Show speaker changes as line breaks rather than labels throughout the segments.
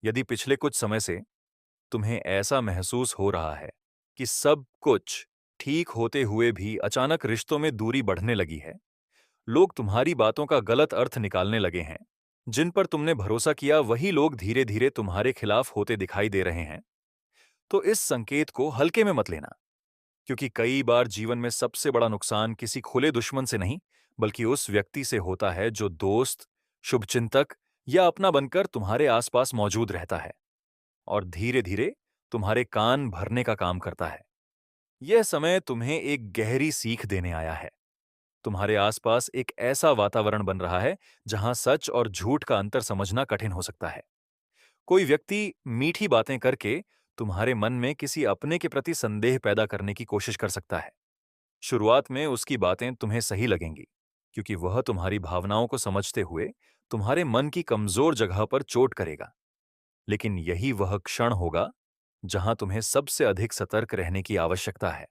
यदि पिछले कुछ समय से तुम्हें ऐसा महसूस हो रहा है कि सब कुछ ठीक होते हुए भी अचानक रिश्तों में दूरी बढ़ने लगी है, लोग तुम्हारी बातों का गलत अर्थ निकालने लगे हैं, जिन पर तुमने भरोसा किया वही लोग धीरे धीरे तुम्हारे खिलाफ होते दिखाई दे रहे हैं, तो इस संकेत को हल्के में मत लेना। क्योंकि कई बार जीवन में सबसे बड़ा नुकसान किसी खुले दुश्मन से नहीं, बल्कि उस व्यक्ति से होता है जो दोस्त, शुभचिंतक या अपना बनकर तुम्हारे आसपास मौजूद रहता है और धीरे धीरे तुम्हारे कान भरने का काम करता है। यह समय तुम्हें एक गहरी सीख देने आया है। तुम्हारे आसपास एक ऐसा वातावरण बन रहा है जहां सच और झूठ का अंतर समझना कठिन हो सकता है। कोई व्यक्ति मीठी बातें करके तुम्हारे मन में किसी अपने के प्रति संदेह पैदा करने की कोशिश कर सकता है। शुरुआत में उसकी बातें तुम्हें सही लगेंगी, क्योंकि वह तुम्हारी भावनाओं को समझते हुए तुम्हारे मन की कमजोर जगह पर चोट करेगा। लेकिन यही वह क्षण होगा जहां तुम्हें सबसे अधिक सतर्क रहने की आवश्यकता है।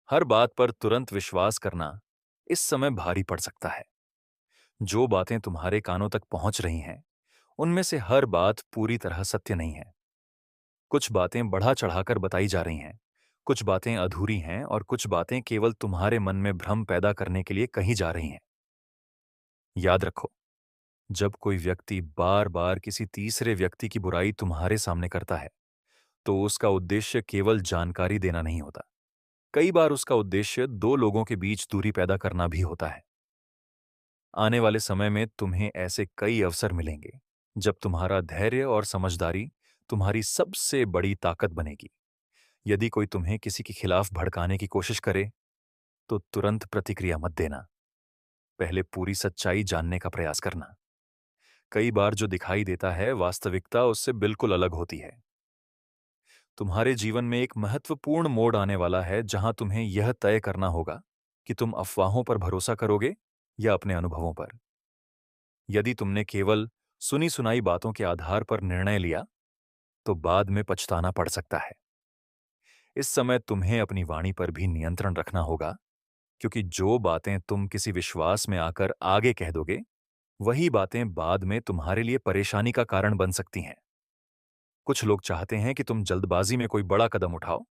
हर बात पर तुरंत विश्वास करना इस समय भारी पड़ सकता है। जो बातें तुम्हारे कानों तक पहुंच रही हैं, उनमें से हर बात पूरी तरह सत्य नहीं है। कुछ बातें बढ़ा चढ़ाकर बताई जा रही हैं, कुछ बातें अधूरी हैं और कुछ बातें केवल तुम्हारे मन में भ्रम पैदा करने के लिए कही जा रही हैं। याद रखो, जब कोई व्यक्ति बार बार किसी तीसरे व्यक्ति की बुराई तुम्हारे सामने करता है, तो उसका उद्देश्य केवल जानकारी देना नहीं होता। कई बार उसका उद्देश्य दो लोगों के बीच दूरी पैदा करना भी होता है। आने वाले समय में तुम्हें ऐसे कई अवसर मिलेंगे जब तुम्हारा धैर्य और समझदारी तुम्हारी सबसे बड़ी ताकत बनेगी। यदि कोई तुम्हें किसी के खिलाफ भड़काने की कोशिश करे, तो तुरंत प्रतिक्रिया मत देना। पहले पूरी सच्चाई जानने का प्रयास करना। कई बार जो दिखाई देता है, वास्तविकता उससे बिल्कुल अलग होती है। तुम्हारे जीवन में एक महत्वपूर्ण मोड़ आने वाला है जहां तुम्हें यह तय करना होगा कि तुम अफवाहों पर भरोसा करोगे या अपने अनुभवों पर। यदि तुमने केवल सुनी सुनाई बातों के आधार पर निर्णय लिया, तो बाद में पछताना पड़ सकता है। इस समय तुम्हें अपनी वाणी पर भी नियंत्रण रखना होगा, क्योंकि जो बातें तुम किसी विश्वास में आकर आगे कह दोगे, वही बातें बाद में तुम्हारे लिए परेशानी का कारण बन सकती हैं। कुछ लोग चाहते हैं कि तुम जल्दबाजी में कोई बड़ा कदम उठाओ,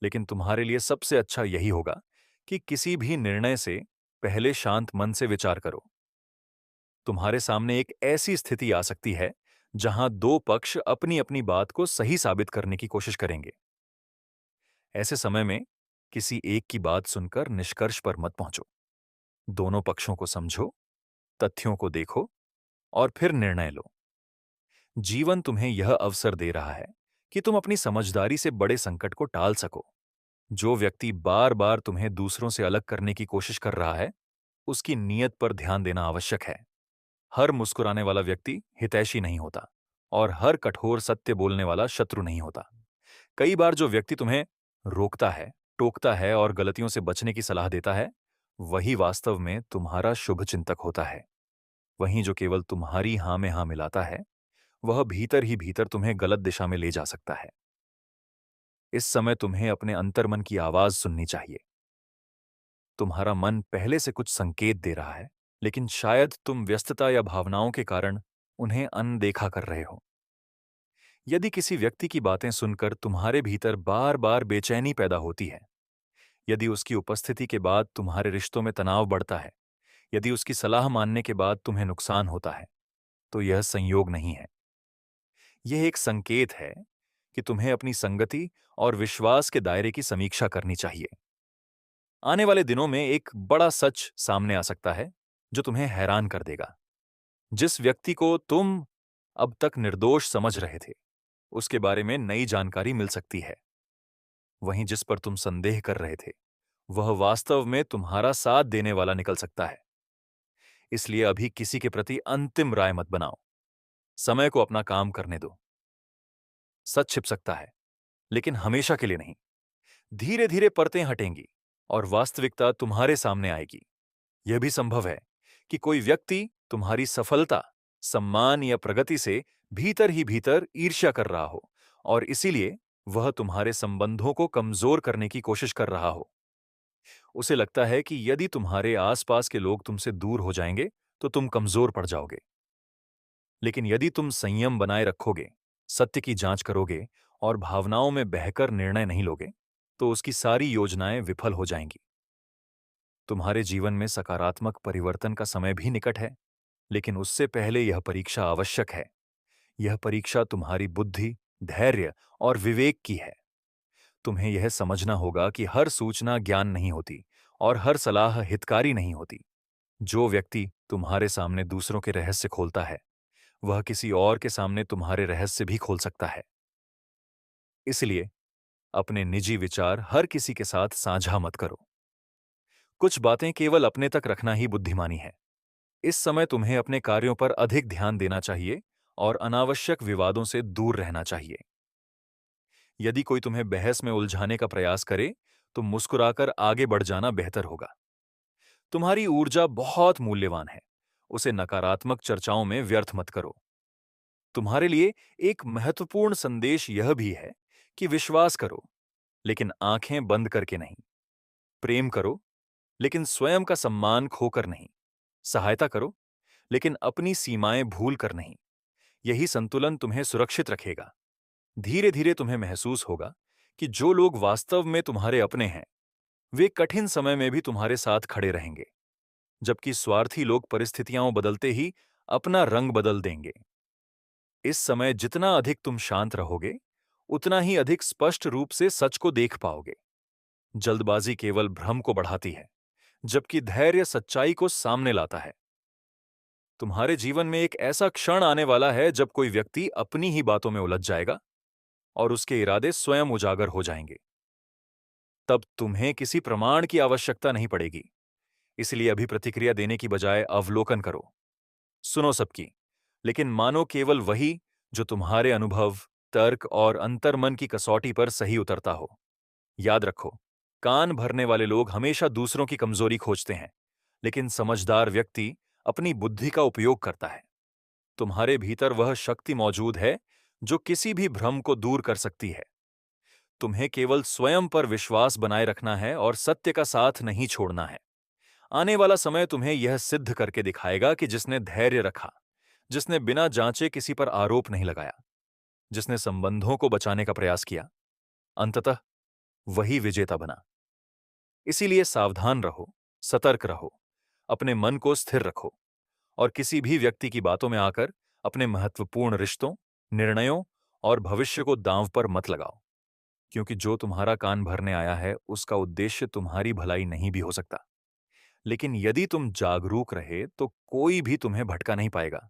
लेकिन तुम्हारे लिए सबसे अच्छा यही होगा कि किसी भी निर्णय से पहले शांत मन से विचार करो। तुम्हारे सामने एक ऐसी स्थिति आ सकती है जहां दो पक्ष अपनी अपनी बात को सही साबित करने की कोशिश करेंगे। ऐसे समय में किसी एक की बात सुनकर निष्कर्ष पर मत पहुंचो। दोनों पक्षों को समझो, तथ्यों को देखो और फिर निर्णय लो। जीवन तुम्हें यह अवसर दे रहा है कि तुम अपनी समझदारी से बड़े संकट को टाल सको। जो व्यक्ति बार बार तुम्हें दूसरों से अलग करने की कोशिश कर रहा है, उसकी नीयत पर ध्यान देना आवश्यक है। हर मुस्कुराने वाला व्यक्ति हितैषी नहीं होता और हर कठोर सत्य बोलने वाला शत्रु नहीं होता। कई बार जो व्यक्ति तुम्हें रोकता है, टोकता है और गलतियों से बचने की सलाह देता है, वही वास्तव में तुम्हारा शुभचिंतक होता है। वहीं जो केवल तुम्हारी हां में हां मिलाता है, वह भीतर ही भीतर तुम्हें गलत दिशा में ले जा सकता है। इस समय तुम्हें अपने अंतर्मन की आवाज सुननी चाहिए। तुम्हारा मन पहले से कुछ संकेत दे रहा है, लेकिन शायद तुम व्यस्तता या भावनाओं के कारण उन्हें अनदेखा कर रहे हो। यदि किसी व्यक्ति की बातें सुनकर तुम्हारे भीतर बार बार बेचैनी पैदा होती है, यदि उसकी उपस्थिति के बाद तुम्हारे रिश्तों में तनाव बढ़ता है, यदि उसकी सलाह मानने के बाद तुम्हें नुकसान होता है, तो यह संयोग नहीं है। यह एक संकेत है कि तुम्हें अपनी संगति और विश्वास के दायरे की समीक्षा करनी चाहिए। आने वाले दिनों में एक बड़ा सच सामने आ सकता है जो तुम्हें हैरान कर देगा। जिस व्यक्ति को तुम अब तक निर्दोष समझ रहे थे, उसके बारे में नई जानकारी मिल सकती है। वहीं जिस पर तुम संदेह कर रहे थे, वह वास्तव में तुम्हारा साथ देने वाला निकल सकता है। इसलिए अभी किसी के प्रति अंतिम राय मत बनाओ। समय को अपना काम करने दो। सच छिप सकता है, लेकिन हमेशा के लिए नहीं। धीरे धीरे परतें हटेंगी और वास्तविकता तुम्हारे सामने आएगी। यह भी संभव है कि कोई व्यक्ति तुम्हारी सफलता, सम्मान या प्रगति से भीतर ही भीतर ईर्ष्या कर रहा हो और इसीलिए वह तुम्हारे संबंधों को कमजोर करने की कोशिश कर रहा हो। उसे लगता है कि यदि तुम्हारे आसपास के लोग तुमसे दूर हो जाएंगे, तो तुम कमजोर पड़ जाओगे। लेकिन यदि तुम संयम बनाए रखोगे, सत्य की जांच करोगे और भावनाओं में बहकर निर्णय नहीं लोगे, तो उसकी सारी योजनाएं विफल हो जाएंगी। तुम्हारे जीवन में सकारात्मक परिवर्तन का समय भी निकट है, लेकिन उससे पहले यह परीक्षा आवश्यक है। यह परीक्षा तुम्हारी बुद्धि, धैर्य और विवेक की है। तुम्हें यह समझना होगा कि हर सूचना ज्ञान नहीं होती और हर सलाह हितकारी नहीं होती। जो व्यक्ति तुम्हारे सामने दूसरों के रहस्य खोलता है, वह किसी और के सामने तुम्हारे रहस्य भी खोल सकता है। इसलिए अपने निजी विचार हर किसी के साथ साझा मत करो। कुछ बातें केवल अपने तक रखना ही बुद्धिमानी है। इस समय तुम्हें अपने कार्यों पर अधिक ध्यान देना चाहिए और अनावश्यक विवादों से दूर रहना चाहिए। यदि कोई तुम्हें बहस में उलझाने का प्रयास करे, तो मुस्कुराकर आगे बढ़ जाना बेहतर होगा। तुम्हारी ऊर्जा बहुत मूल्यवान है, उसे नकारात्मक चर्चाओं में व्यर्थ मत करो। तुम्हारे लिए एक महत्वपूर्ण संदेश यह भी है कि विश्वास करो, लेकिन आंखें बंद करके नहीं। प्रेम करो, लेकिन स्वयं का सम्मान खोकर नहीं। सहायता करो, लेकिन अपनी सीमाएं भूल कर नहीं। यही संतुलन तुम्हें सुरक्षित रखेगा। धीरे धीरे तुम्हें महसूस होगा कि जो लोग वास्तव में तुम्हारे अपने हैं, वे कठिन समय में भी तुम्हारे साथ खड़े रहेंगे, जबकि स्वार्थी लोग परिस्थितियां बदलते ही अपना रंग बदल देंगे। इस समय जितना अधिक तुम शांत रहोगे, उतना ही अधिक स्पष्ट रूप से सच को देख पाओगे। जल्दबाजी केवल भ्रम को बढ़ाती है, जबकि धैर्य सच्चाई को सामने लाता है। तुम्हारे जीवन में एक ऐसा क्षण आने वाला है जब कोई व्यक्ति अपनी ही बातों में उलझ जाएगा और उसके इरादे स्वयं उजागर हो जाएंगे। तब तुम्हें किसी प्रमाण की आवश्यकता नहीं पड़ेगी। इसलिए अभी प्रतिक्रिया देने की बजाय अवलोकन करो। सुनो सबकी, लेकिन मानो केवल वही जो तुम्हारे अनुभव, तर्क और अंतर्मन की कसौटी पर सही उतरता हो। याद रखो, कान भरने वाले लोग हमेशा दूसरों की कमजोरी खोजते हैं, लेकिन समझदार व्यक्ति अपनी बुद्धि का उपयोग करता है। तुम्हारे भीतर वह शक्ति मौजूद है जो किसी भी भ्रम को दूर कर सकती है। तुम्हें केवल स्वयं पर विश्वास बनाए रखना है और सत्य का साथ नहीं छोड़ना है। आने वाला समय तुम्हें यह सिद्ध करके दिखाएगा कि जिसने धैर्य रखा, जिसने बिना जांचे किसी पर आरोप नहीं लगाया, जिसने संबंधों को बचाने का प्रयास किया, अंततः वही विजेता बना। इसीलिए सावधान रहो, सतर्क रहो, अपने मन को स्थिर रखो और किसी भी व्यक्ति की बातों में आकर अपने महत्वपूर्ण रिश्तों, निर्णयों और भविष्य को दांव पर मत लगाओ। क्योंकि जो तुम्हारा कान भरने आया है, उसका उद्देश्य तुम्हारी भलाई नहीं भी हो सकता। लेकिन यदि तुम जागरूक रहे, तो कोई भी तुम्हें भटका नहीं पाएगा।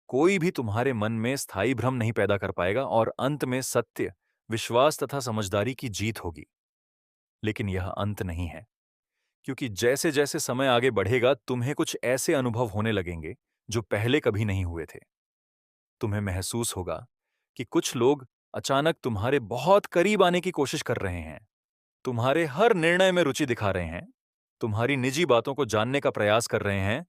कोई भी तुम्हारे मन में स्थायी भ्रम नहीं पैदा कर पाएगा और अंत में सत्य, विश्वास तथा समझदारी की जीत होगी। लेकिन यह अंत नहीं है, क्योंकि जैसे जैसे समय आगे बढ़ेगा, तुम्हें कुछ ऐसे अनुभव होने लगेंगे जो पहले कभी नहीं हुए थे। तुम्हें महसूस होगा कि कुछ लोग अचानक तुम्हारे बहुत करीब आने की कोशिश कर रहे हैं, तुम्हारे हर निर्णय में रुचि दिखा रहे हैं, तुम्हारी निजी बातों को जानने का प्रयास कर रहे हैं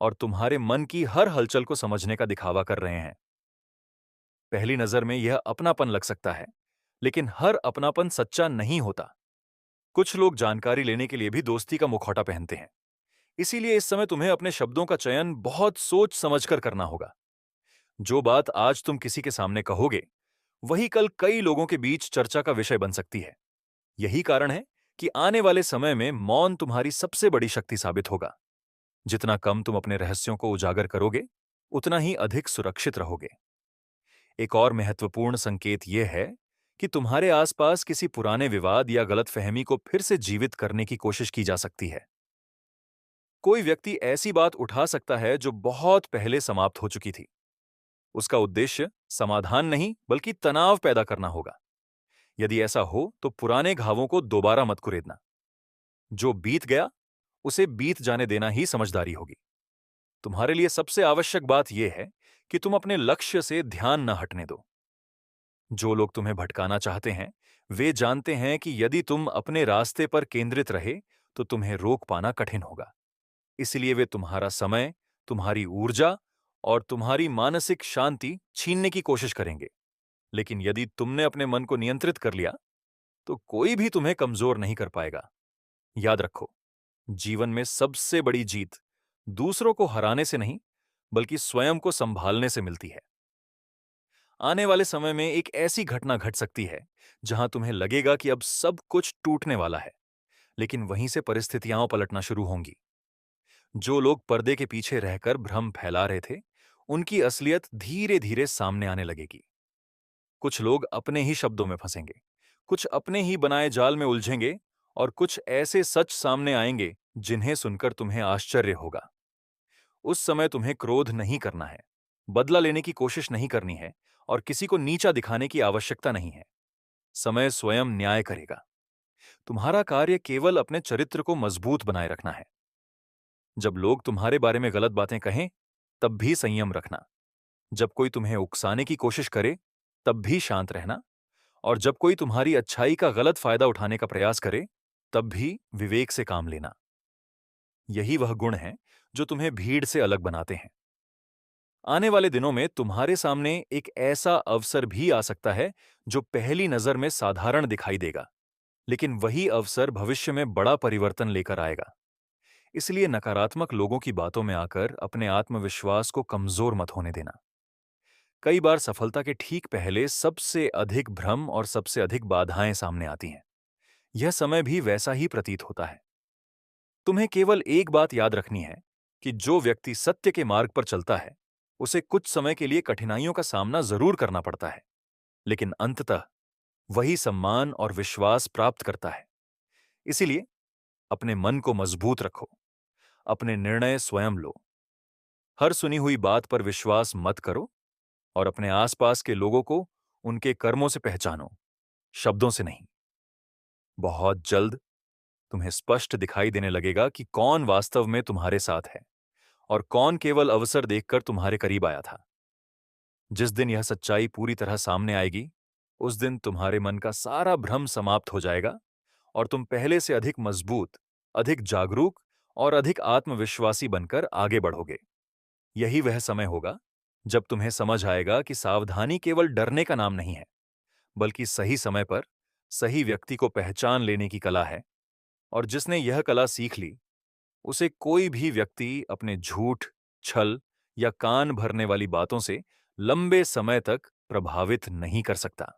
और तुम्हारे मन की हर हलचल को समझने का दिखावा कर रहे हैं। पहली नजर में यह अपनापन लग सकता है, लेकिन हर अपनापन सच्चा नहीं होता। कुछ लोग जानकारी लेने के लिए भी दोस्ती का मुखौटा पहनते हैं। इसीलिए इस समय तुम्हें अपने शब्दों का चयन बहुत सोच समझकर करना होगा। जो बात आज तुम किसी के सामने कहोगे, वही कल कई लोगों के बीच चर्चा का विषय बन सकती है। यही कारण है कि आने वाले समय में मौन तुम्हारी सबसे बड़ी शक्ति साबित होगा। जितना कम तुम अपने रहस्यों को उजागर करोगे, उतना ही अधिक सुरक्षित रहोगे। एक और महत्वपूर्ण संकेत यह है कि तुम्हारे आसपास किसी पुराने विवाद या गलतफहमी को फिर से जीवित करने की कोशिश की जा सकती है। कोई व्यक्ति ऐसी बात उठा सकता है जो बहुत पहले समाप्त हो चुकी थी। उसका उद्देश्य समाधान नहीं, बल्कि तनाव पैदा करना होगा। यदि ऐसा हो, तो पुराने घावों को दोबारा मत कुरेदना। जो बीत गया, उसे बीत जाने देना ही समझदारी होगी। तुम्हारे लिए सबसे आवश्यक बात यह है कि तुम अपने लक्ष्य से ध्यान न हटने दो। जो लोग तुम्हें भटकाना चाहते हैं, वे जानते हैं कि यदि तुम अपने रास्ते पर केंद्रित रहे, तो तुम्हें रोक पाना कठिन होगा। इसलिए वे तुम्हारा समय, तुम्हारी ऊर्जा और तुम्हारी मानसिक शांति छीनने की कोशिश करेंगे। लेकिन यदि तुमने अपने मन को नियंत्रित कर लिया, तो कोई भी तुम्हें कमजोर नहीं कर पाएगा। याद रखो, जीवन में सबसे बड़ी जीत दूसरों को हराने से नहीं, बल्कि स्वयं को संभालने से मिलती है। आने वाले समय में एक ऐसी घटना घट सकती है जहां तुम्हें लगेगा कि अब सब कुछ टूटने वाला है, लेकिन वहीं से परिस्थितियां पलटना शुरू होंगी। जो लोग पर्दे के पीछे रहकर भ्रम फैला रहे थे, उनकी असलियत धीरे धीरे सामने आने लगेगी। कुछ लोग अपने ही शब्दों में फंसेंगे, कुछ अपने ही बनाए जाल में उलझेंगे, और कुछ ऐसे सच सामने आएंगे जिन्हें सुनकर तुम्हें आश्चर्य होगा। उस समय तुम्हें क्रोध नहीं करना है, बदला लेने की कोशिश नहीं करनी है, और किसी को नीचा दिखाने की आवश्यकता नहीं है। समय स्वयं न्याय करेगा। तुम्हारा कार्य केवल अपने चरित्र को मजबूत बनाए रखना है। जब लोग तुम्हारे बारे में गलत बातें कहें, तब भी संयम रखना। जब कोई तुम्हें उकसाने की कोशिश करे, तब भी शांत रहना। और जब कोई तुम्हारी अच्छाई का गलत फायदा उठाने का प्रयास करे, तब भी विवेक से काम लेना। यही वह गुण हैं जो तुम्हें भीड़ से अलग बनाते हैं। आने वाले दिनों में तुम्हारे सामने एक ऐसा अवसर भी आ सकता है जो पहली नजर में साधारण दिखाई देगा, लेकिन वही अवसर भविष्य में बड़ा परिवर्तन लेकर आएगा। इसलिए नकारात्मक लोगों की बातों में आकर अपने आत्मविश्वास को कमजोर मत होने देना। कई बार सफलता के ठीक पहले सबसे अधिक भ्रम और सबसे अधिक बाधाएं सामने आती हैं। यह समय भी वैसा ही प्रतीत होता है। तुम्हें केवल एक बात याद रखनी है कि जो व्यक्ति सत्य के मार्ग पर चलता है, उसे कुछ समय के लिए कठिनाइयों का सामना जरूर करना पड़ता है, लेकिन अंततः वही सम्मान और विश्वास प्राप्त करता है। इसीलिए अपने मन को मजबूत रखो, अपने निर्णय स्वयं लो, हर सुनी हुई बात पर विश्वास मत करो, और अपने आसपास के लोगों को उनके कर्मों से पहचानो, शब्दों से नहीं। बहुत जल्द तुम्हें स्पष्ट दिखाई देने लगेगा कि कौन वास्तव में तुम्हारे साथ है और कौन केवल अवसर देखकर तुम्हारे करीब आया था। जिस दिन यह सच्चाई पूरी तरह सामने आएगी, उस दिन तुम्हारे मन का सारा भ्रम समाप्त हो जाएगा और तुम पहले से अधिक मजबूत, अधिक जागरूक और अधिक आत्मविश्वासी बनकर आगे बढ़ोगे। यही वह समय होगा जब तुम्हें समझ आएगा कि सावधानी केवल डरने का नाम नहीं है, बल्कि सही समय पर सही व्यक्ति को पहचान लेने की कला है। और जिसने यह कला सीख ली, उसे कोई भी व्यक्ति अपने झूठ, छल या कान भरने वाली बातों से लंबे समय तक प्रभावित नहीं कर सकता।